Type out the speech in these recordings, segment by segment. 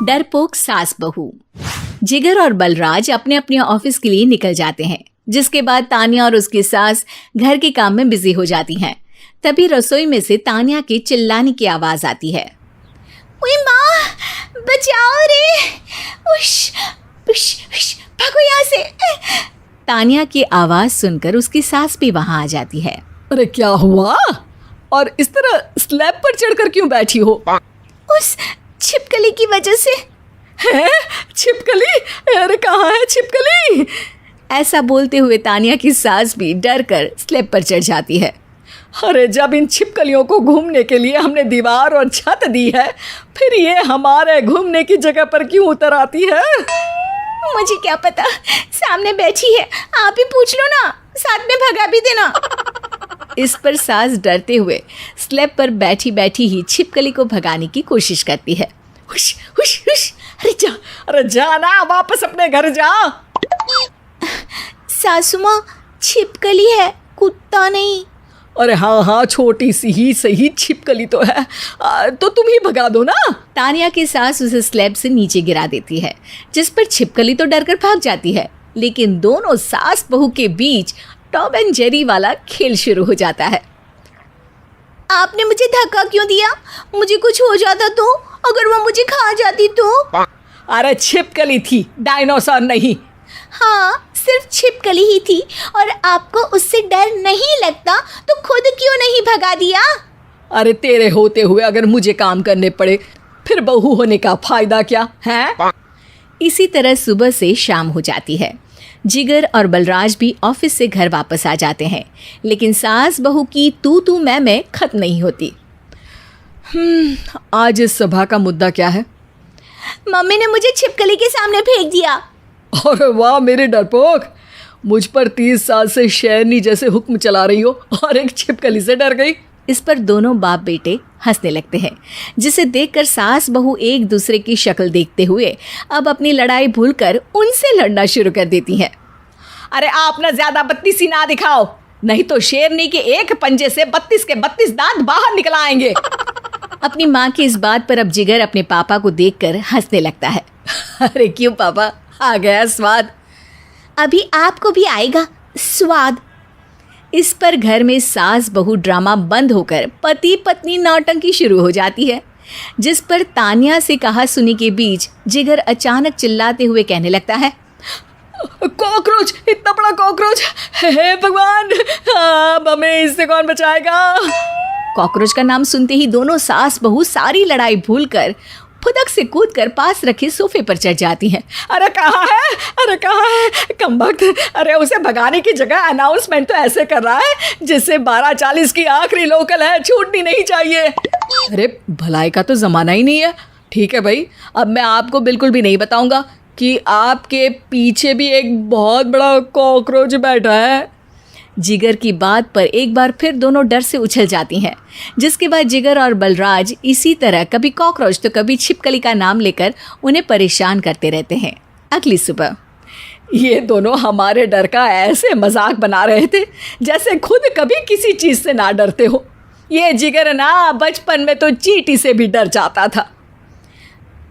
डरपोक सास बहू। जिगर और बलराज अपने अपने ऑफिस के लिए निकल जाते हैं, जिसके बाद तानिया और उसकी सास घर के काम में बिजी हो जाती हैं। तभी रसोई में से तानिया के चिल्लाने की आवाज आती है। ओए माँ, बचाओ रे, उश, उश, उश, भागो यहाँ से। तानिया की आवाज सुनकर उसकी सास भी वहां आ जाती है। अरे क्या हुआ? और इस तरह स्लैब पर चढ़कर क्यों बैठी हो? उस छिपकली की वजह से। है? छिपकली? अरे कहाँ है छिपकली? ऐसा बोलते हुए तानिया की सास भी डर कर स्लैब पर चढ़ जाती है। अरे जब इन छिपकलियों को घूमने के लिए हमने दीवार और छत दी है, फिर ये हमारे घूमने की जगह पर क्यों उतर आती है? मुझे क्या पता, सामने बैठी है, आप ही पूछ लो ना, साथ में भगा भी देना। इस पर सास डरते हुए स्लैब पर बैठी बैठी ही छिपकली को भगाने की कोशिश करती है। हुश, हुश, हुश, अरे जा ना, वापस अपने घर जा। सासू माँ, छिपकली है, कुत्ता नहीं। अरे हाँ, छोटी सी ही सही छिपकली तो है, तो तुम ही भगा दो ना। तानिया की सास उसे स्लैब से नीचे गिरा देती है, जिस पर छिपकली तो डरकर भाग जाती है, लेकिन दोनों सास बहू के बीच टॉम एंड जेरी वाला खेल शुरू हो जाता है। आपने मुझे धक्का क्यों दिया? मुझे कुछ हो जाता तो? अगर वो मुझे खा जाती तो? अरे छिपकली थी, डायनासोर नहीं। हाँ, सिर्फ छिपकली ही थी, और आपको उससे डर नहीं लगता तो खुद क्यों नहीं भगा दिया? अरे तेरे होते हुए अगर मुझे काम करने पड़े, फिर बहू होने का फायदा क्या है? इसी तरह सुबह से शाम हो जाती है। जिगर और बलराज भी ऑफिस से घर वापस आ जाते हैं, लेकिन सास बहू की तू मैं खत्म नहीं होती। आज इस सभा का मुद्दा क्या है? मम्मी ने मुझे छिपकली के सामने फेंक दिया। अरे वाह मेरे डरपोक, मुझ पर 30 साल से शेरनी जैसे हुक्म चला रही हो और एक छिपकली से डर गई। इस पर दोनों बाप बेटे हंसने लगते हैं, जिसे देखकर सास बहू एक दूसरे की शक्ल देखते हुए अब अपनी लड़ाई भूलकर उनसे लड़ना शुरू कर देती हैं। अरे आप ना ज्यादा बत्तीसी ना दिखाओ, नहीं तो शेरनी के एक पंजे से 32 के 32 दांत बाहर निकल आएंगे। अपनी माँ की इस बात पर अब जिगर अपने पापा को देखकर हंसने लगता है। अरे क्यों पापा, आ गया स्वाद? अभी आपको भी आएगा स्वाद। इस पर घर में सास बहू ड्रामा बंद होकर पति पत्नी नौटंकी शुरू हो जाती है, जिस पर तानिया से कहा सुनी के बीच जिगर अचानक चिल्लाते हुए कहने लगता है। कॉकरोच, इतना बड़ा कॉकरोच, हे भगवान, अब हमें इससे कौन बचाएगा? कॉकरोच का नाम सुनते ही दोनों सास बहू सारी लड़ाई भूलकर फुदक से कूदकर पास रखे सोफे पर चढ़ जाती हैं। अरे कहाँ है, अरे कहाँ है कमबख्त? अरे उसे भगाने की जगह अनाउंसमेंट तो ऐसे कर रहा है जिससे 12:40 की आखिरी लोकल है, छूटनी नहीं चाहिए। अरे भलाई का तो ज़माना ही नहीं है। ठीक है भाई, अब मैं आपको बिल्कुल भी नहीं बताऊंगा कि आपके पीछे भी एक बहुत बड़ा कॉकरोच बैठा है। जिगर की बात पर एक बार फिर दोनों डर से उछल जाती हैं, जिसके बाद जिगर और बलराज इसी तरह कभी कॉकरोच तो कभी छिपकली का नाम लेकर उन्हें परेशान करते रहते हैं। अगली सुबह ये दोनों हमारे डर का ऐसे मजाक बना रहे थे जैसे खुद कभी किसी चीज़ से ना डरते हो। ये जिगर ना बचपन में तो चींटी से भी डर जाता था।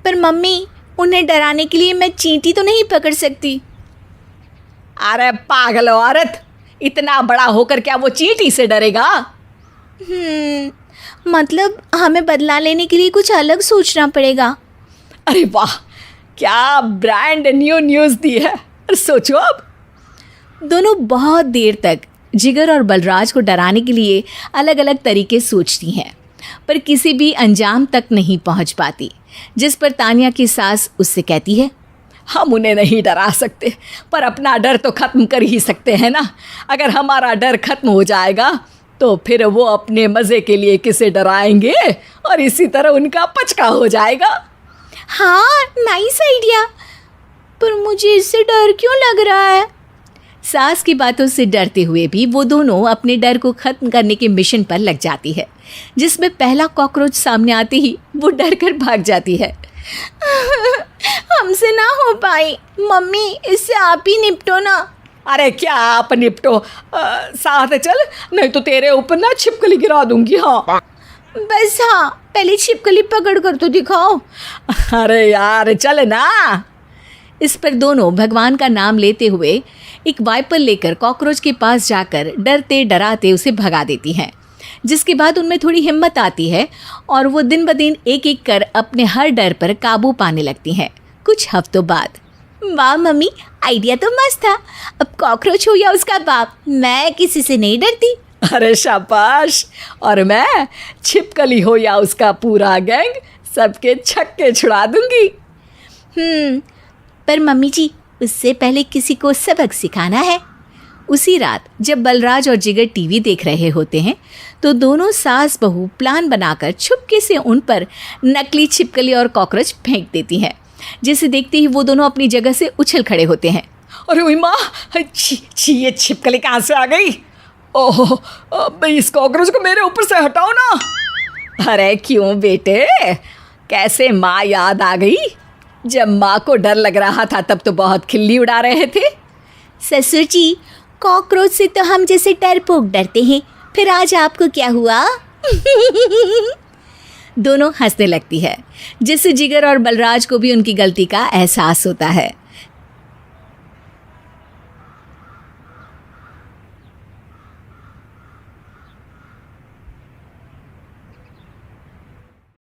पर मम्मी, उन्हें डराने के लिए मैं चींटी तो नहीं पकड़ सकती। अरे पागल औरत, इतना बड़ा होकर क्या वो चींटी से डरेगा? मतलब हमें बदला लेने के लिए कुछ अलग सोचना पड़ेगा। अरे वाह, क्या ब्रांड न्यू न्यूज़ दी है। सोचो अब। दोनों बहुत देर तक जिगर और बलराज को डराने के लिए अलग अलग तरीके सोचती हैं, पर किसी भी अंजाम तक नहीं पहुंच पाती, जिस पर तानिया की सास उससे कहती है। हम उन्हें नहीं डरा सकते, पर अपना डर तो ख़त्म कर ही सकते हैं ना। अगर हमारा डर ख़त्म हो जाएगा तो फिर वो अपने मज़े के लिए किसे डराएंगे और इसी तरह उनका पचका हो जाएगा। हाँ, नाइस आइडिया, पर मुझे इससे डर क्यों लग रहा है? सास की बातों से डरते हुए भी वो दोनों अपने डर को ख़त्म करने के मिशन पर लग जाती है, जिसमें पहला कॉकरोच सामने आते ही वो डर कर भाग जाती है। हमसे ना हो पाई मम्मी, इससे आप ही निपटो ना। अरे क्या आप निपटो, साथ चल, नहीं तो तेरे ऊपर ना छिपकली गिरा दूंगी। हाँ बस हाँ, पहले छिपकली पकड़ कर तो दिखाओ। अरे यार चल ना। इस पर दोनों भगवान का नाम लेते हुए एक वाइपर लेकर कॉकरोच के पास जाकर डरते डराते उसे भगा देती हैं, जिसके बाद उनमें थोड़ी हिम्मत आती है और वो दिन ब दिन एक एक कर अपने हर डर पर काबू पाने लगती हैं। कुछ हफ्तों बाद, वाह मम्मी, आइडिया तो मस्त था। अब कॉकरोच हो या उसका बाप, मैं किसी से नहीं डरती। अरे शाबाश। और मैं छिपकली हो या उसका पूरा गैंग, सबके छक्के छुड़ा दूंगी। पर मम्मी जी, उससे पहले किसी को सबक सिखाना है। उसी रात जब बलराज और जिगर टीवी देख रहे होते हैं तो दोनों सास बहू प्लान बनाकर छुपके से उन पर नकली छिपकली और कॉकरोच फेंक देती हैं, जिसे देखते ही वो दोनों अपनी जगह से उछल खड़े होते हैं। अरे ओए माँ, छी ये छिपकली कहाँ से आ गई? ओह, अब इस कॉकरोच को मेरे ऊपर से हटाओ ना। अरे क्यों बेटे, कैसे माँ याद आ गई? जब माँ को डर लग रहा था तब तो बहुत खिल्ली उड़ा रहे थे। ससुर जी, कॉकरोच से तो हम जैसे डरपोक डरते हैं, फिर आज आपको क्या हुआ? दोनों हंसने लगती है, जिससे जिगर और बलराज को भी उनकी गलती का एहसास होता है।